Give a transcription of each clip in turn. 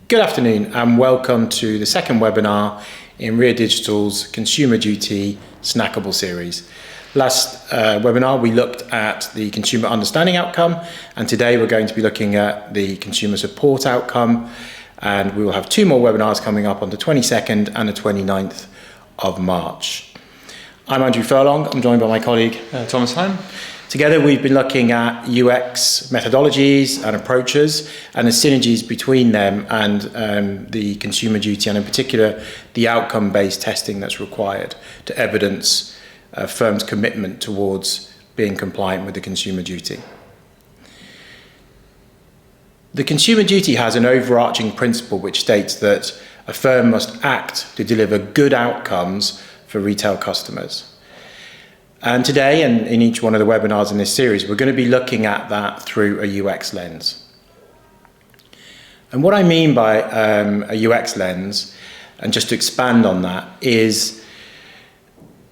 Good afternoon and welcome to the second webinar in REO Digital's Consumer Duty Snackable Series. Last webinar we looked at the consumer understanding outcome, and today we're going to be looking at the consumer support outcome, and we will have two more webinars coming up on the 22nd and the 29th of March. I'm Andrew Furlong. I'm joined by my colleague Thomas Heim. Together we've been looking at UX methodologies and approaches and the synergies between them and the consumer duty, and in particular the outcome-based testing that's required to evidence a firm's commitment towards being compliant with the consumer duty. The consumer duty has an overarching principle which states that a firm must act to deliver good outcomes for retail customers. And today, and in each one of the webinars in this series, we're going to be looking at that through a UX lens. And what I mean by a UX lens, and just to expand on that, is,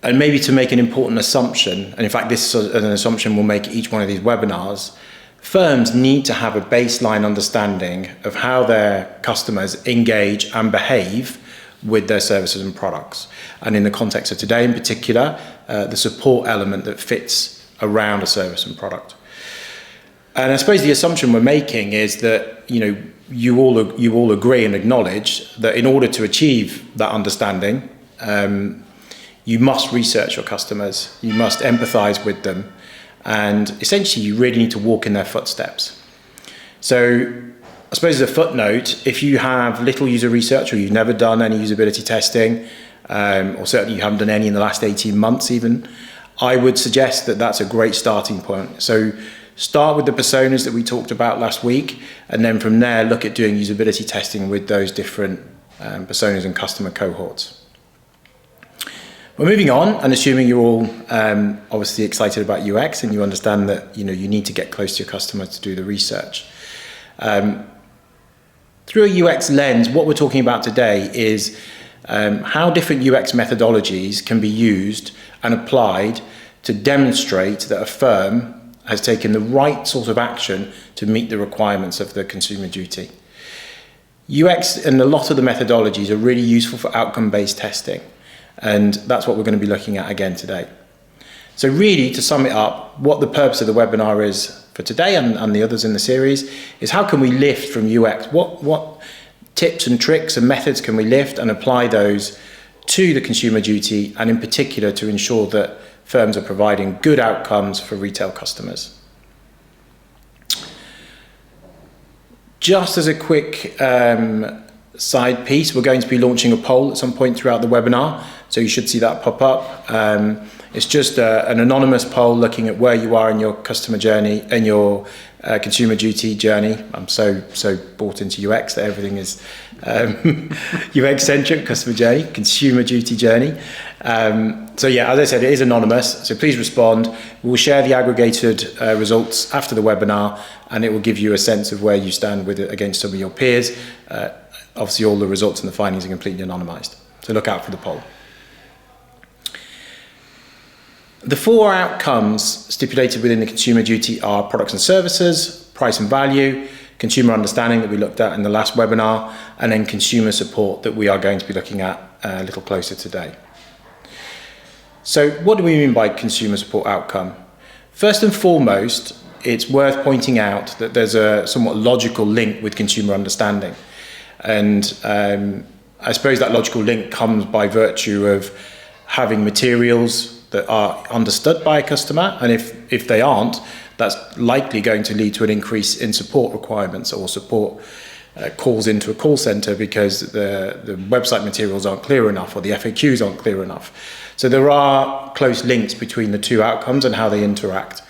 and maybe to make an important assumption, and in fact this is an assumption we'll make each one of these webinars, firms need to have a baseline understanding of how their customers engage and behave with their services and products. And in the context of today in particular, the support element that fits around a service and product. And I suppose the assumption we're making is that you all agree and acknowledge that in order to achieve that understanding, you must research your customers, you must empathize with them, and essentially you really need to walk in their footsteps. So I suppose as a footnote, if you have little user research or you've never done any usability testing, or certainly you haven't done any in the last 18 months even, I would suggest that that's a great starting point. So start with the personas that we talked about last week, and then from there look at doing usability testing with those different personas and customer cohorts. We're moving on, and assuming you're all obviously excited about UX and you understand that you need to get close to your customer to do the research. Through a UX lens, what we're talking about today is how different UX methodologies can be used and applied to demonstrate that a firm has taken the right sort of action to meet the requirements of the consumer duty. UX and a lot of the methodologies are really useful for outcome-based testing, and that's what we're going to be looking at again today. So really, to sum it up, what the purpose of the webinar is for today and the others in the series is how can we lift from UX? What tips and tricks and methods can we lift and apply those to the consumer duty, and in particular to ensure that firms are providing good outcomes for retail customers. Just as a quick side piece, we're going to be launching a poll at some point throughout the webinar, so you should see that pop up. It's just an anonymous poll looking at where you are in your customer journey and your consumer duty journey. I'm so bought into UX that everything is UX-centric, customer journey, consumer duty journey. So yeah, as I said, it is anonymous, so please respond. We'll share the aggregated results after the webinar, and it will give you a sense of where you stand with it against some of your peers. Obviously, all the results and the findings are completely anonymized, so look out for the poll. The four outcomes stipulated within the consumer duty are products and services, price and value, consumer understanding that we looked at in the last webinar, and then consumer support that we are going to be looking at a little closer today. So what do we mean by consumer support outcome? First and foremost, it's worth pointing out that there's a somewhat logical link with consumer understanding. And I suppose that logical link comes by virtue of having materials that are understood by a customer, and if they aren't, that's likely going to lead to an increase in support requirements or support calls into a call center because the website materials aren't clear enough or the FAQs aren't clear enough. So there are close links between the two outcomes and how they interact.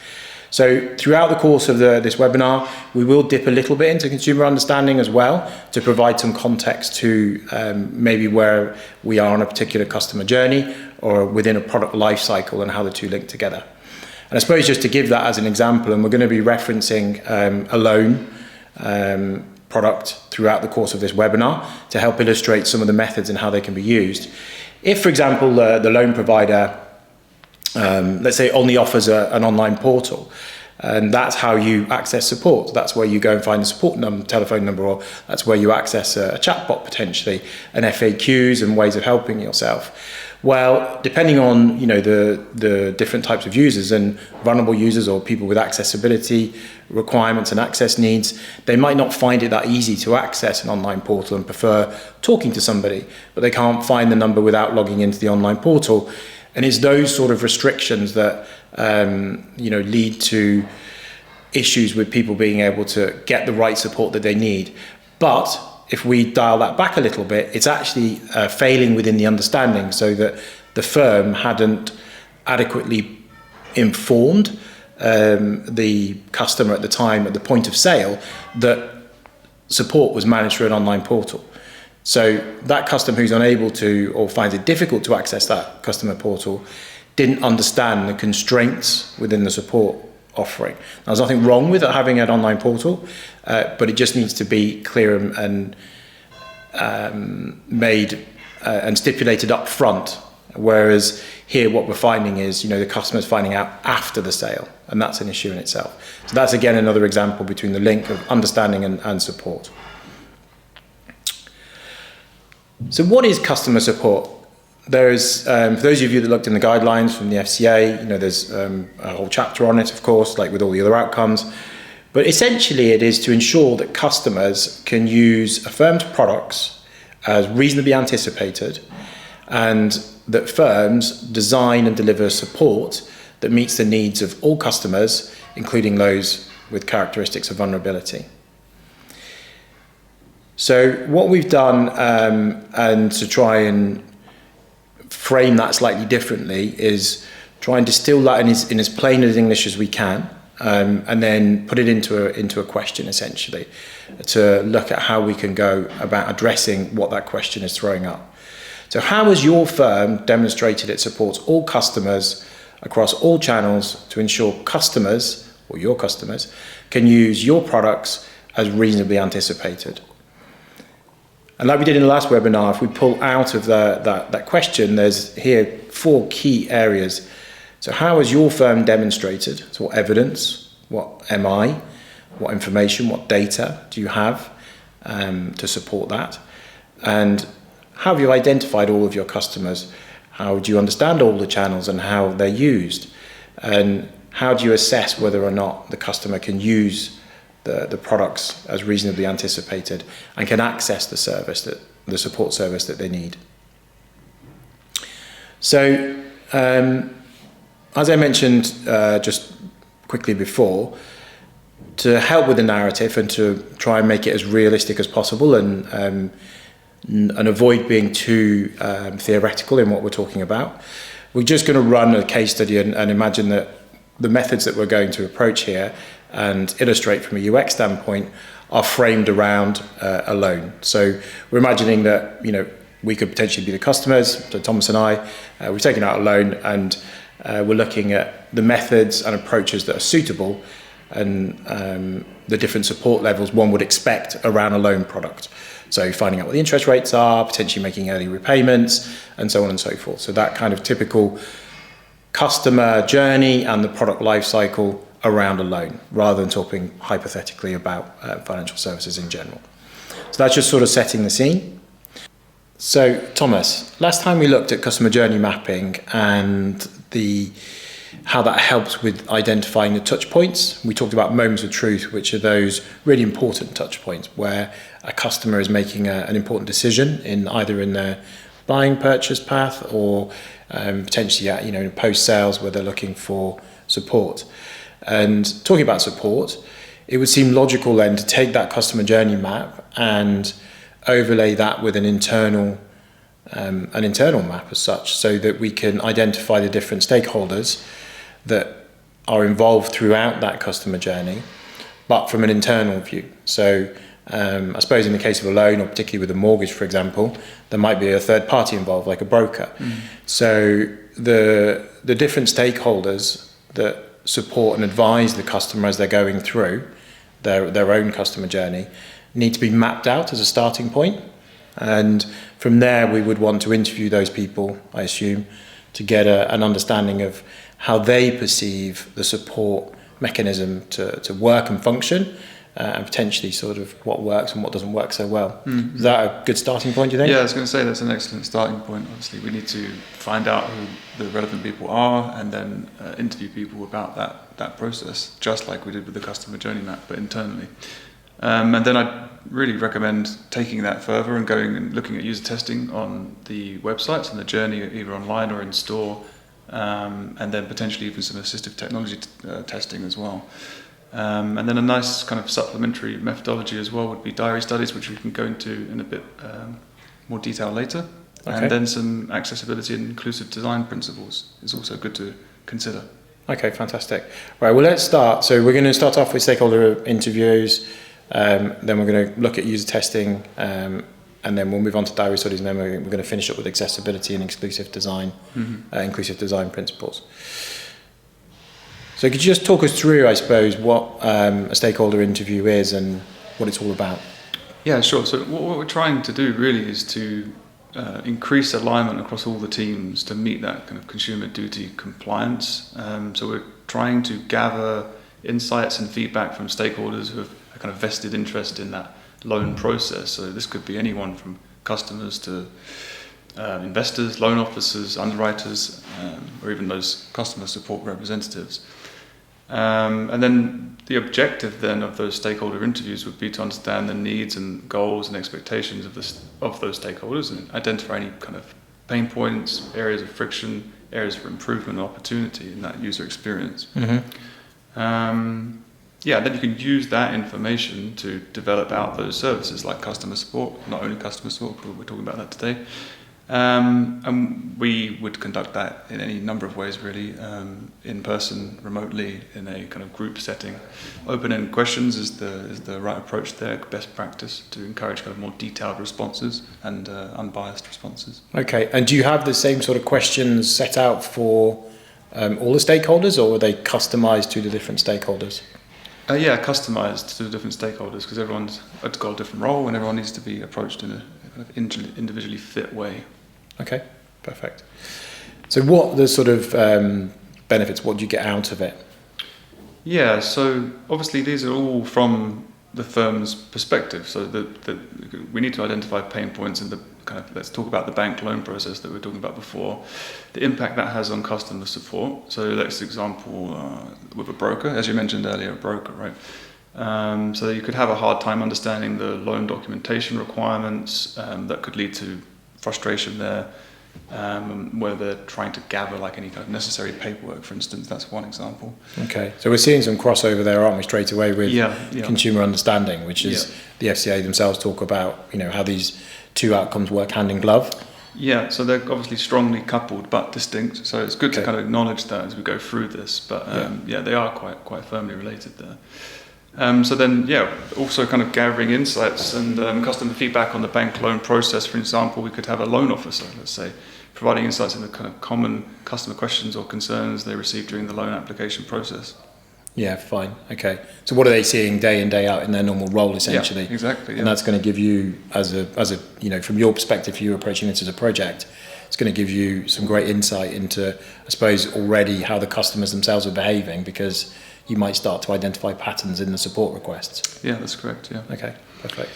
So throughout the course of this webinar, we will dip a little bit into consumer understanding as well to provide some context to maybe where we are on a particular customer journey or within a product life cycle and how the two link together. And I suppose just to give that as an example, and we're going to be referencing a loan product throughout the course of this webinar to help illustrate some of the methods and how they can be used. If, for example, the loan provider let's say only offers an online portal, And that's how you access support. That's where you go and find a support telephone number, or that's where you access a chatbot potentially, and FAQs and ways of helping yourself. Well, depending on the different types of users, and vulnerable users or people with accessibility requirements and access needs, they might not find it that easy to access an online portal and prefer talking to somebody, but they can't find the number without logging into the online portal. And it's those sort of restrictions that lead to issues with people being able to get the right support that they need. But if we dial that back a little bit, it's actually failing within the understanding, so that the firm hadn't adequately informed the customer at the time, at the point of sale, that support was managed through an online portal. So that customer who's unable to, or finds it difficult to access that customer portal, didn't understand the constraints within the support offering. Now, there's nothing wrong with having an online portal, but it just needs to be clear and made and stipulated up front. Whereas here, what we're finding is, the customer's finding out after the sale, and that's an issue in itself. So that's again another example between the link of understanding and support. So what is customer support? There's, for those of you that looked in the guidelines from the FCA, there's a whole chapter on it, of course, like with all the other outcomes. But essentially it is to ensure that customers can use a firm's products as reasonably anticipated, and that firms design and deliver support that meets the needs of all customers, including those with characteristics of vulnerability. So what we've done, and to try and frame that slightly differently, is try and distill that in as plain as English as we can, and then put it into a question, essentially, to look at how we can go about addressing what that question is throwing up. So how has your firm demonstrated it supports all customers across all channels to ensure customers, or your customers, can use your products as reasonably anticipated? And like we did in the last webinar, if we pull out of that question, there's here 4 key areas. So how has your firm demonstrated? So what evidence, what MI, what information, what data do you have to support that? And how have you identified all of your customers? How do you understand all the channels and how they're used? And how do you assess whether or not the customer can use the products as reasonably anticipated and can access the the support service that they need? So, as I mentioned just quickly before, to help with the narrative and to try and make it as realistic as possible, and avoid being too theoretical in what we're talking about, we're just going to run a case study and imagine that the methods that we're going to approach here and illustrate from a UX standpoint are framed around a loan. So we're imagining that we could potentially be the customers. So Thomas and I, we've taken out a loan, and we're looking at the methods and approaches that are suitable, and the different support levels one would expect around a loan product. So finding out what the interest rates are, potentially making early repayments, and so on and so forth. So that kind of typical customer journey and the product life cycle around a loan, rather than talking hypothetically about financial services in general. So that's just sort of setting the scene. So Thomas, last time we looked at customer journey mapping and how that helps with identifying the touch points. We talked about moments of truth, which are those really important touch points where a customer is making an important decision either in their buying purchase path, or potentially in post-sales where they're looking for support. And talking about support, it would seem logical then to take that customer journey map and overlay that with an internal map as such, so that we can identify the different stakeholders that are involved throughout that customer journey, but from an internal view. So I suppose in the case of a loan, or particularly with a mortgage, for example, there might be a third party involved, like a broker. So the different stakeholders that support and advise the customer as they're going through their own customer journey need to be mapped out as a starting point. And from there, we would want to interview those people, I assume, to get an understanding of how they perceive the support mechanism to work and function, and potentially sort of what works and what doesn't work so well. Is that a good starting point, do you think? Yeah, I was going to say that's an excellent starting point. Obviously, we need to find out who the relevant people are and then interview people about that process, just like we did with the customer journey map, but internally. And then I'd really recommend taking that further and going and looking at user testing on the websites and the journey, either online or in store, and then potentially even some assistive technology testing as well. And then a nice kind of supplementary methodology as well would be diary studies, which we can go into in a bit more detail later. Okay. And then some accessibility and inclusive design principles is also good to consider. Okay, fantastic. Right, well, let's start. So we're going to start off with stakeholder interviews, then we're going to look at user testing, and then we'll move on to diary studies, and then we're going to finish up with accessibility and inclusive design principles. So could you just talk us through, I suppose, what a stakeholder interview is and what it's all about? Yeah, sure. So what we're trying to do really is to increase alignment across all the teams to meet that kind of consumer duty compliance. So we're trying to gather insights and feedback from stakeholders who have a kind of vested interest in that loan process. So this could be anyone from customers to investors, loan officers, underwriters, or even those customer support representatives. And then the objective then of those stakeholder interviews would be to understand the needs and goals and expectations of those stakeholders and identify any kind of pain points, areas of friction, areas for improvement and opportunity in that user experience. Then you can use that information to develop out those services like customer support, not only customer support, but we're talking about that today. And we would conduct that in any number of ways, really, in person, remotely, in a kind of group setting. Open-ended questions is the right approach there, best practice to encourage kind of more detailed responses and unbiased responses. Okay, and do you have the same sort of questions set out for all the stakeholders, or are they customized to the different stakeholders? Yeah, customized to the different stakeholders because everyone's got a different role and everyone needs to be approached in a kind of individually fit way. Okay, perfect. So what are the sort of benefits, what do you get out of it? Yeah, so obviously these are all from the firm's perspective. So we need to identify pain points and let's talk about the bank loan process that we were talking about before, the impact that has on customer support. So let's example with a broker, as you mentioned earlier, a broker, right? So you could have a hard time understanding the loan documentation requirements that could lead to frustration there, where they're trying to gather like any kind of necessary paperwork, for instance. That's one example. Okay, so we're seeing some crossover there, aren't we, straight away with consumer understanding, which is the FCA themselves talk about, how these two outcomes work hand in glove. Yeah, so they're obviously strongly coupled but distinct. So it's good to kind of acknowledge that as we go through this. But they are quite firmly related there. So then, also kind of gathering insights and customer feedback on the bank loan process. For example, we could have a loan officer, let's say, providing insights into kind of common customer questions or concerns they receive during the loan application process. Yeah, fine. Okay. So what are they seeing day in, day out in their normal role, essentially? Yeah, exactly. Yeah. And that's going to give you, as a from your perspective, if you're approaching this as a project, it's going to give you some great insight into, I suppose, already how the customers themselves are behaving, because you might start to identify patterns in the support requests. Yeah, that's correct, yeah. Okay, perfect.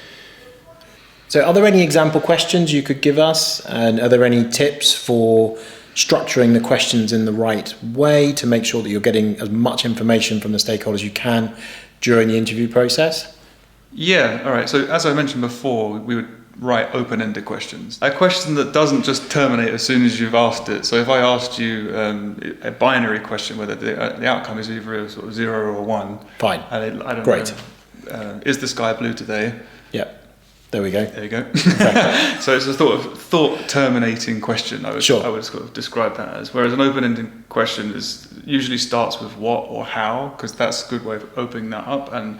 So are there any example questions you could give us? And are there any tips for structuring the questions in the right way to make sure that you're getting as much information from the stakeholders as you can during the interview process? Yeah, all right. So as I mentioned before, we would write open-ended questions. A question that doesn't just terminate as soon as you've asked it. So if I asked you a binary question, whether the outcome is either a sort of 0 or 1. Fine. And I don't Great. know, is the sky blue today? Yeah. There we go. There you go. Exactly. So it's a thought-terminating question. I would sort of describe that as. Whereas an open-ended question usually starts with what or how, because that's a good way of opening that up. And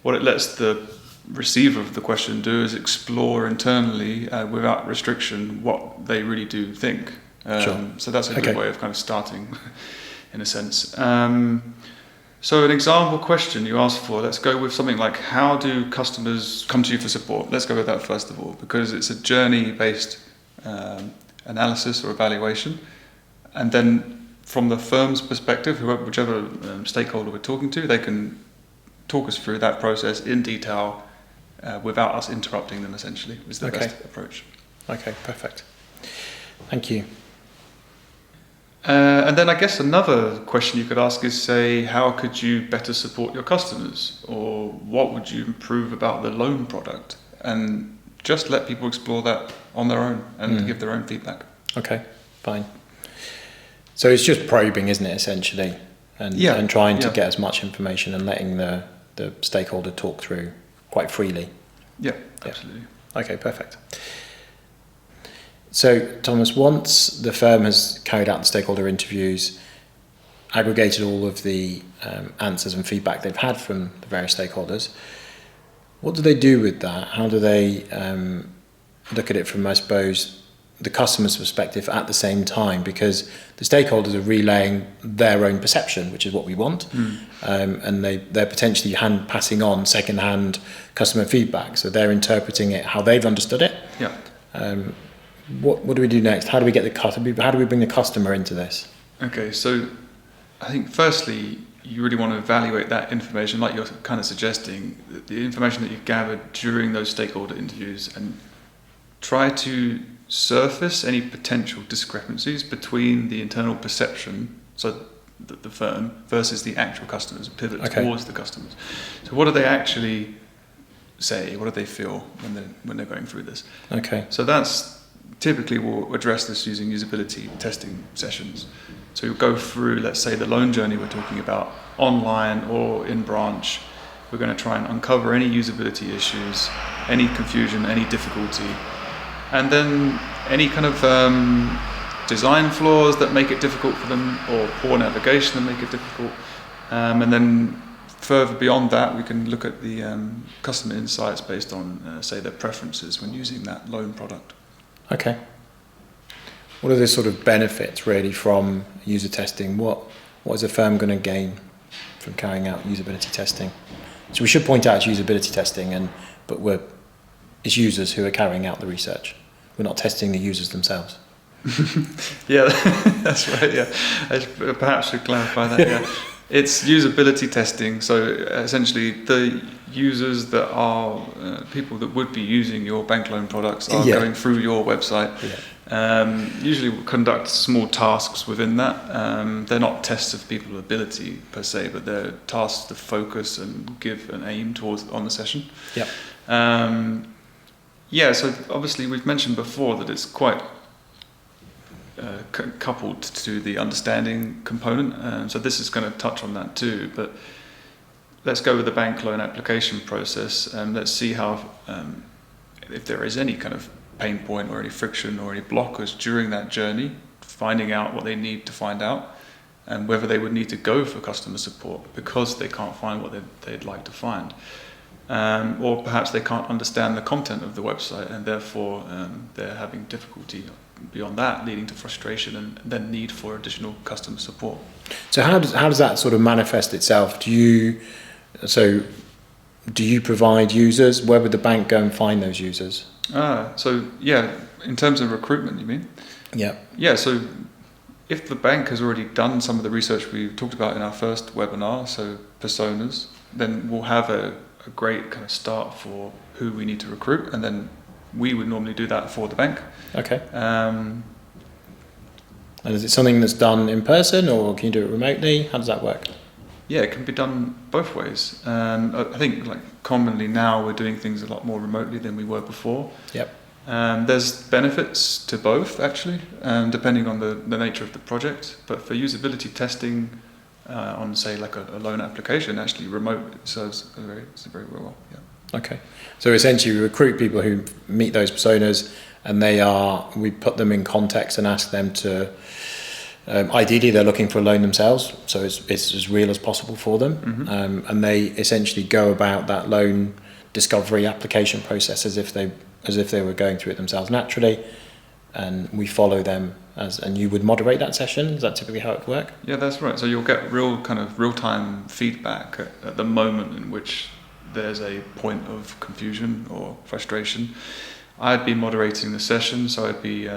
what it lets the receiver of the question do is explore internally without restriction what they really do think. So that's a good way of kind of starting, in a sense. So an example question you asked for, let's go with something like, how do customers come to you for support? Let's go with that first of all, because it's a journey-based analysis or evaluation. And then from the firm's perspective, whichever stakeholder we're talking to, they can talk us through that process in detail without us interrupting them, essentially, is the best approach. Okay, perfect. Thank you. And then I guess another question you could ask is, say, how could you better support your customers? Or what would you improve about the loan product? And just let people explore that on their own and give their own feedback. Okay, fine. So it's just probing, isn't it, essentially? And trying to get as much information and letting the stakeholder talk through quite freely. Yeah, absolutely. Okay, perfect. So, Thomas, once the firm has carried out the stakeholder interviews, aggregated all of the answers and feedback they've had from the various stakeholders, what do they do with that? How do they look at it from, I suppose, the customer's perspective at the same time? Because the stakeholders are relaying their own perception, which is what we want, and they're potentially passing on second-hand customer feedback. So they're interpreting it how they've understood it. Yeah. What do we do next? How do we get how do we bring the customer into this? Okay, so I think firstly, you really want to evaluate that information, like you're kind of suggesting, the information that you've gathered during those stakeholder interviews, and try to surface any potential discrepancies between the internal perception, so the firm, versus the actual customers, pivot towards the customers. So what do they actually say? What do they feel when they're going through this? Okay. So that's typically we'll address this using usability testing sessions. So you'll go through, let's say, the loan journey we're talking about, online or in branch. We're going to try and uncover any usability issues, any confusion, any difficulty, and then any kind of design flaws that make it difficult for them, or poor navigation that make it difficult. And then further beyond that, we can look at the customer insights based on, say, their preferences when using that loan product. Okay. What are the sort of benefits really from user testing? What is a firm going to gain from carrying out usability testing? So we should point out it's usability testing, but it's users who are carrying out the research. We're not testing the users themselves. Yeah, that's right. Yeah, I perhaps should clarify that. Yeah, it's usability testing. So essentially, the users that are people that would be using your bank loan products are going through your website. Yeah. Usually we'll conduct small tasks within that. They're not tests of people's ability per se, but they're tasks to focus and give an aim towards on the session. Yeah. So obviously we've mentioned before that it's quite coupled to the understanding component. So this is going to touch on that too. But let's go with the bank loan application process, and let's see how, if there is any kind of pain point or any friction or any blockers during that journey, finding out what they need to find out, and whether they would need to go for customer support because they can't find what they'd like to find. Or perhaps they can't understand the content of the website, and therefore they're having difficulty beyond that, leading to frustration and then need for additional customer support. So how does that sort of manifest itself? Do you provide users? Where would the bank go and find those users? In terms of recruitment, you mean? Yeah. Yeah, so if the bank has already done some of the research we talked about in our first webinar, so personas, then we'll have a great kind of start for who we need to recruit, and then we would normally do that for the bank. Okay. And is it something that's done in person, or can you do it remotely? How does that work? Yeah, it can be done both ways. I think commonly now we're doing things a lot more remotely than we were before. Yep. There's benefits to both actually, depending on the nature of the project. But for usability testing on say like a loan application, actually remote serves very well. Yeah. Okay. So essentially we recruit people who meet those personas, and we put them in context and ask them to, ideally they're looking for a loan themselves, so it's as real as possible for them. Mm-hmm. And they essentially go about that loan discovery application process as if they were going through it themselves naturally, and we follow them and you would moderate that session. Is that typically how it would work? Yeah, that's right. So you'll get real-time feedback at the moment in which there's a point of confusion or frustration. I'd be moderating the session, so I'd be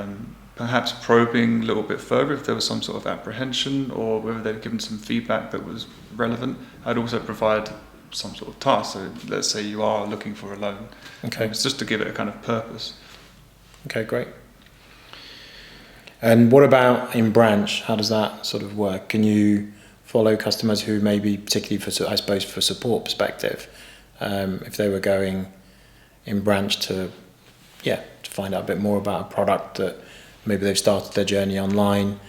perhaps probing a little bit further if there was some sort of apprehension, or whether they'd given some feedback that was relevant. I'd also provide some sort of task. So let's say you are looking for a loan. Okay. It's just to give it a kind of purpose. Okay, great. And what about in branch? How does that sort of work? Can you follow customers who maybe, particularly for, I suppose, for support perspective, if they were going in branch to find out a bit more about a product that maybe they've started their journey online,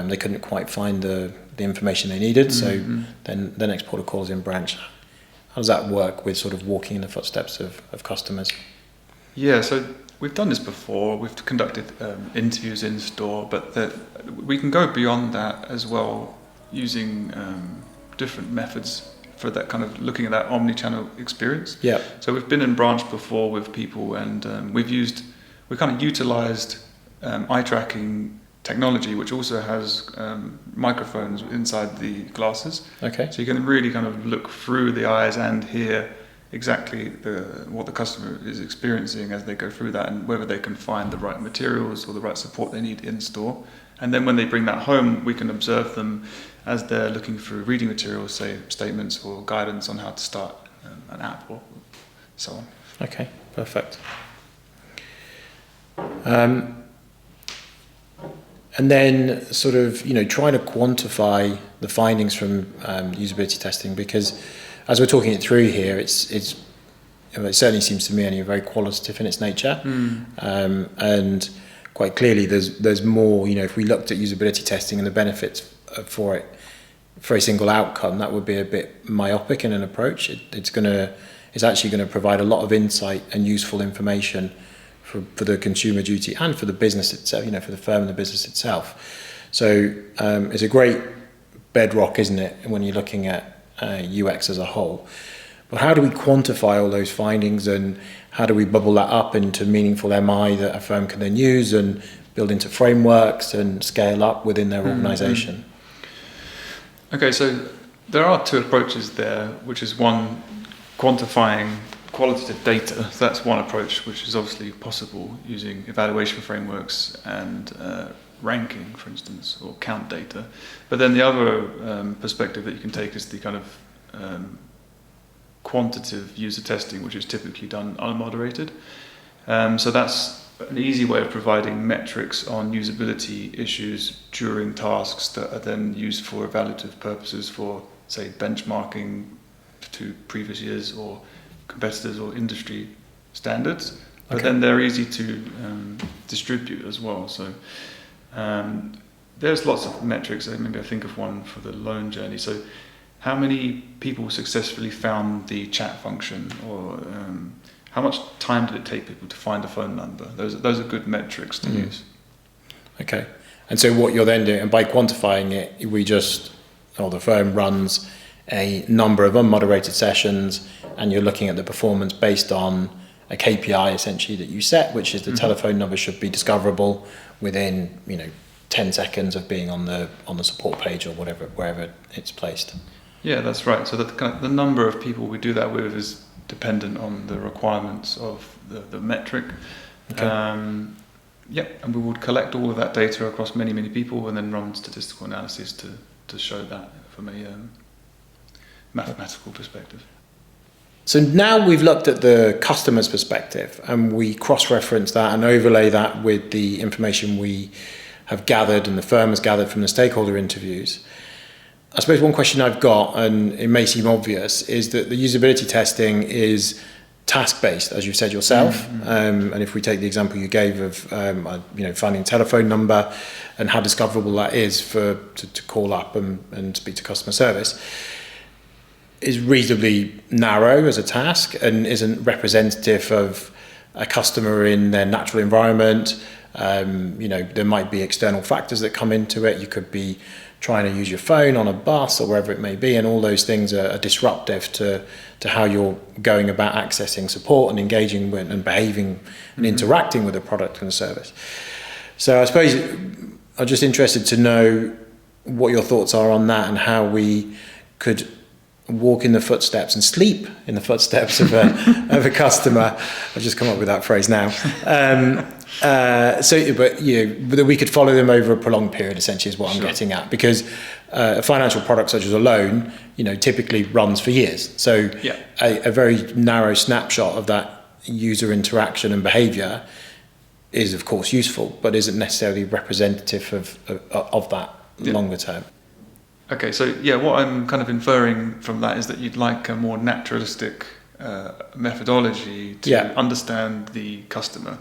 they couldn't quite find the information they needed, so then the next port of call is in branch. How does that work with sort of walking in the footsteps of customers? Yeah, so we've done this before. We've conducted interviews in store, but we can go beyond that as well, using different methods for that kind of looking at that omni-channel experience. Yeah. So we've been in branch before with people, and we kind of utilised eye tracking technology, which also has microphones inside the glasses. Okay. So you can really kind of look through the eyes and hear exactly what the customer is experiencing as they go through that, and whether they can find the right materials or the right support they need in store. And then when they bring that home, we can observe them as they're looking through reading materials, say statements or guidance on how to start an app or so on. Okay, perfect. And then sort of, trying to quantify the findings from usability testing, because as we're talking it through here, it certainly seems to me only very qualitative in its nature. And quite clearly there's more, if we looked at usability testing and the benefits for it for a single outcome, that would be a bit myopic in an approach. It's actually going to provide a lot of insight and useful information for the consumer duty and for the business itself, for the firm and the business itself. So it's a great bedrock, isn't it, when you're looking at UX as a whole. But how do we quantify all those findings, and how do we bubble that up into meaningful MI that a firm can then use and build into frameworks and scale up within their organisation? Okay, so there are two approaches there, which is one, quantifying qualitative data. So that's one approach, which is obviously possible using evaluation frameworks and ranking, for instance, or count data. But then the other perspective that you can take is the kind of quantitative user testing, which is typically done unmoderated. So that's an easy way of providing metrics on usability issues during tasks that are then used for evaluative purposes for, say, benchmarking to previous years or competitors or industry standards. But then they're easy to distribute as well. So there's lots of metrics. Maybe I think of one for the loan journey. So how many people successfully found the chat function, or how much time did it take people to find a phone number? Those are good metrics to use. Okay. And so what you're then doing, and by quantifying it, the firm runs a number of unmoderated sessions, and you're looking at the performance based on a KPI essentially that you set, which is the telephone number should be discoverable within 10 seconds of being on the support page or wherever it's placed. Yeah, that's right. So the number of people we do that with is dependent on the requirements of the metric. Okay. And we would collect all of that data across many, many people and then run statistical analysis to show that from a mathematical perspective. So now we've looked at the customer's perspective, and we cross-reference that and overlay that with the information we have gathered and the firm has gathered from the stakeholder interviews. I suppose one question I've got, and it may seem obvious, is that the usability testing is task-based, as you've said yourself. And if we take the example you gave of finding a telephone number and how discoverable that is to call up and speak to customer service, is reasonably narrow as a task and isn't representative of a customer in their natural environment. There might be external factors that come into it. You could be trying to use your phone on a bus or wherever it may be, and all those things are disruptive to how you're going about accessing support and engaging with and behaving and interacting with the product and the service. So I suppose I'm just interested to know what your thoughts are on that, and how we could walk in the footsteps and sleep in the footsteps of a customer. I've just come up with that phrase now. But we could follow them over a prolonged period, essentially, is what I'm getting at. Because a financial product such as a loan, typically runs for years. So a very narrow snapshot of that user interaction and behaviour is, of course, useful, but isn't necessarily representative of that longer term. Okay, so what I'm kind of inferring from that is that you'd like a more naturalistic methodology to understand the customer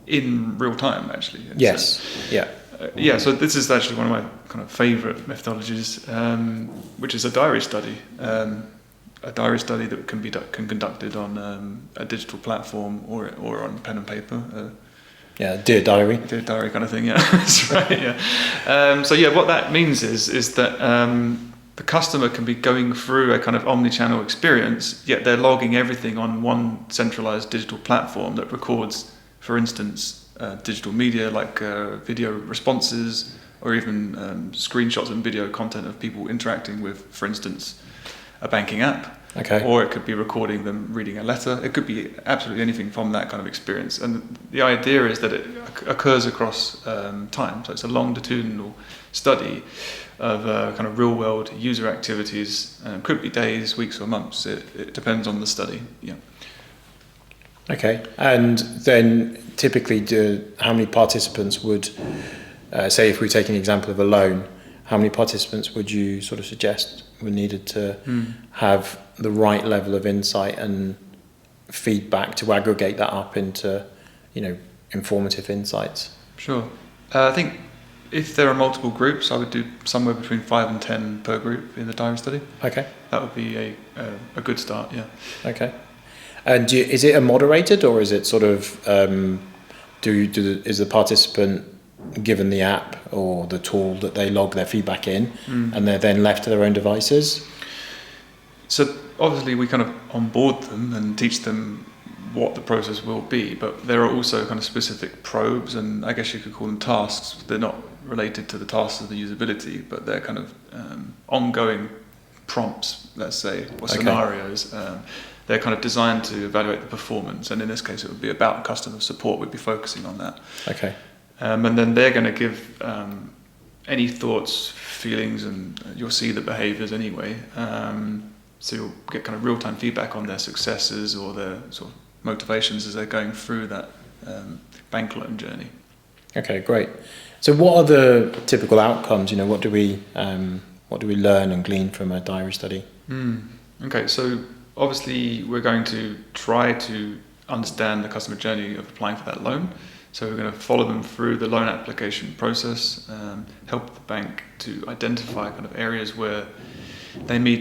in real time, actually. Yes. So this is actually one of my kind of favourite methodologies, which is a diary study. A diary study that can be conducted on a digital platform or on pen and paper. Dear diary. Dear diary kind of thing, that's right, what that means is that the customer can be going through a kind of omni-channel experience, yet they're logging everything on one centralized digital platform that records, for instance, digital media like video responses or even screenshots and video content of people interacting with, for instance, a banking app. Okay. Or it could be recording them reading a letter. It could be absolutely anything from that kind of experience. And the idea is that it occurs across time. So it's a longitudinal study of kind of real-world user activities. Could be days, weeks, or months. It depends on the study. Yeah. Okay. And then typically, how many participants would, say, if we take an example of a loan, how many participants would you sort of suggest were needed to have the right level of insight and feedback to aggregate that up into, informative insights? Sure. I think if there are multiple groups, I would do somewhere between 5 and 10 per group in the diary study. Okay. That would be a good start, yeah. Okay. And is it a moderated, or is it sort of, is the participant given the app or the tool that they log their feedback in, and they're then left to their own devices? So obviously we kind of onboard them and teach them what the process will be, but there are also kind of specific probes, and I guess you could call them tasks. They're not related to the tasks of the usability, but they're kind of ongoing prompts, let's say, or scenarios. They're kind of designed to evaluate the performance, and in this case it would be about customer support. We'd be focusing on that. Okay. And then they're going to give any thoughts, feelings, and you'll see the behaviours anyway. So you'll get kind of real-time feedback on their successes or their sort of motivations as they're going through that bank loan journey. Okay, great. So what are the typical outcomes? What do we learn and glean from a diary study? Okay, so obviously we're going to try to understand the customer journey of applying for that loan. So we're going to follow them through the loan application process, help the bank to identify kind of areas where they may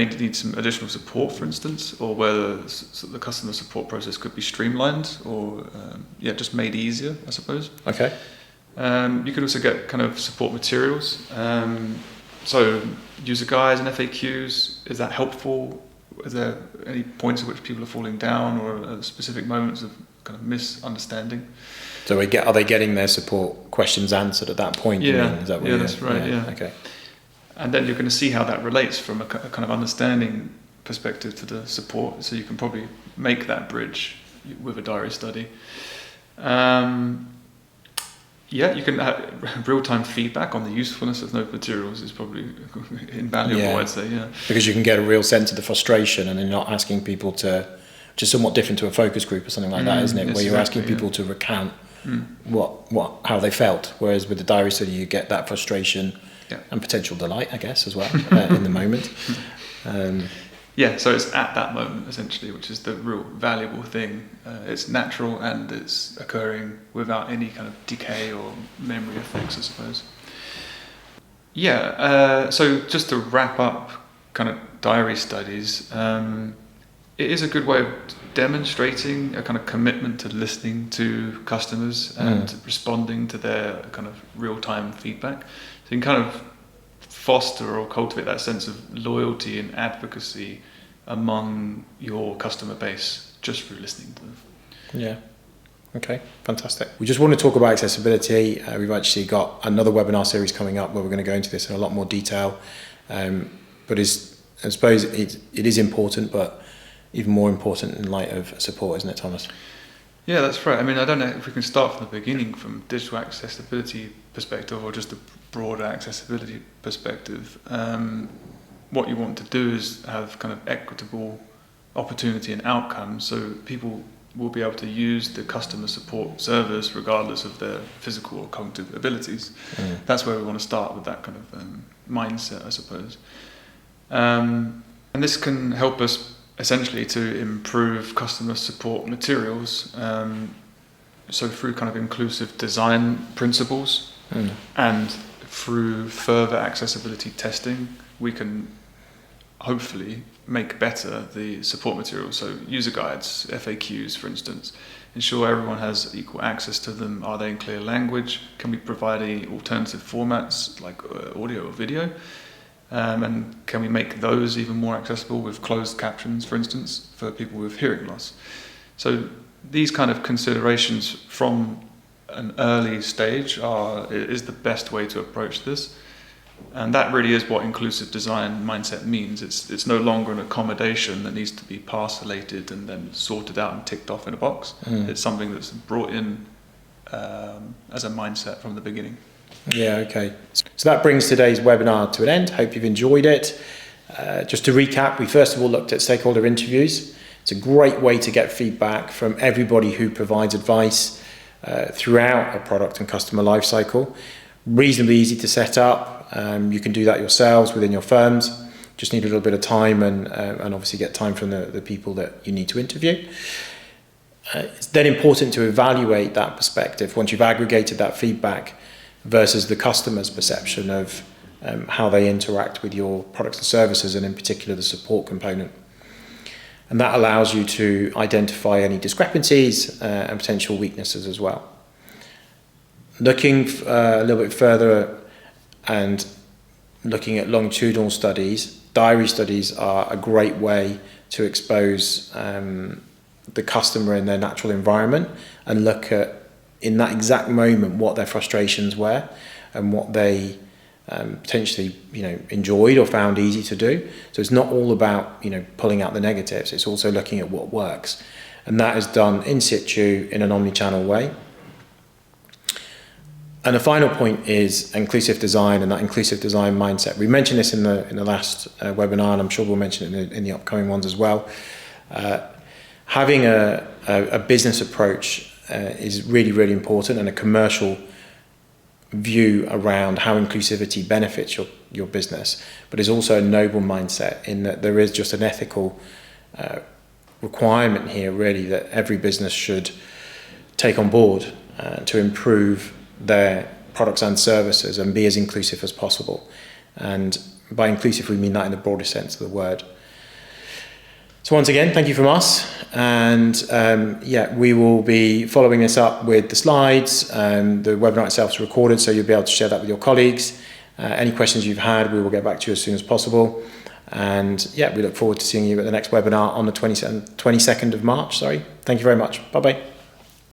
need some additional support, for instance, or where the customer support process could be streamlined or just made easier, I suppose. Okay. You could also get kind of support materials. So user guides and FAQs, is that helpful? Is there any points at which people are falling down or specific moments of kind of misunderstanding? So are they getting their support questions answered at that point? Yeah, Is that what that's right. Yeah. Okay. And then you're going to see how that relates from a kind of understanding perspective to the support. So you can probably make that bridge with a diary study. You can have real-time feedback on the usefulness of those materials is probably invaluable, I'd say, Because you can get a real sense of the frustration, and then you're not asking people to, which is somewhat different to a focus group or something like that, isn't it? Where you're asking people to recount how they felt, whereas with the diary study you get that frustration and potential delight, I guess, as well, in the moment. So it's at that moment, essentially, which is the real valuable thing. It's natural and it's occurring without any kind of decay or memory effects, I suppose. So just to wrap up kind of diary studies, it is a good way of demonstrating a kind of commitment to listening to customers and responding to their kind of real-time feedback. So you can kind of foster or cultivate that sense of loyalty and advocacy among your customer base just through listening to them. Yeah. Okay, fantastic. We just want to talk about accessibility. We've actually got another webinar series coming up where we're going to go into this in a lot more detail. But I suppose it is important, but even more important in light of support, isn't it, Thomas? Yeah, that's right. I mean, I don't know if we can start from the beginning, from digital accessibility perspective or just a broader accessibility perspective. What you want to do is have kind of equitable opportunity and outcomes, so people will be able to use the customer support service regardless of their physical or cognitive abilities. That's where we want to start, with that kind of mindset, I suppose. And this can help us essentially to improve customer support materials, so through kind of inclusive design principles and through further accessibility testing, we can hopefully make better the support materials. So user guides, FAQs, for instance, ensure everyone has equal access to them. Are they in clear language? Can we provide any alternative formats like audio or video? And can we make those even more accessible with closed captions, for instance, for people with hearing loss? So these kind of considerations from an early stage is the best way to approach this. And that really is what inclusive design mindset means. It's no longer an accommodation that needs to be parcellated and then sorted out and ticked off in a box. It's something that's brought in as a mindset from the beginning. Yeah, okay. So that brings today's webinar to an end. Hope you've enjoyed it. Just to recap, we first of all looked at stakeholder interviews. It's a great way to get feedback from everybody who provides advice throughout a product and customer lifecycle. Reasonably easy to set up. You can do that yourselves within your firms. Just need a little bit of time and obviously get time from the people that you need to interview. It's then important to evaluate that perspective once you've aggregated that feedback versus the customer's perception of how they interact with your products and services, and in particular the support component. And that allows you to identify any discrepancies and potential weaknesses as well. Looking a little bit further and looking at longitudinal studies, diary studies are a great way to expose the customer in their natural environment and look at, in that exact moment, what their frustrations were and what they potentially enjoyed or found easy to do. So it's not all about pulling out the negatives, it's also looking at what works, and that is done in situ in an omni-channel way. And the final point is inclusive design and that inclusive design mindset. We mentioned this in the last webinar, and I'm sure we'll mention it in the upcoming ones as well. Having a business approach is really, really important, and a commercial view around how inclusivity benefits your business, but is also a noble mindset in that there is just an ethical requirement here, really, that every business should take on board to improve their products and services and be as inclusive as possible. And by inclusive, we mean that in the broadest sense of the word. So once again, thank you from us. And we will be following this up with the slides. The webinar itself is recorded, so you'll be able to share that with your colleagues. Any questions you've had, we will get back to you as soon as possible. And we look forward to seeing you at the next webinar on the 22nd of March. Thank you very much. Bye-bye.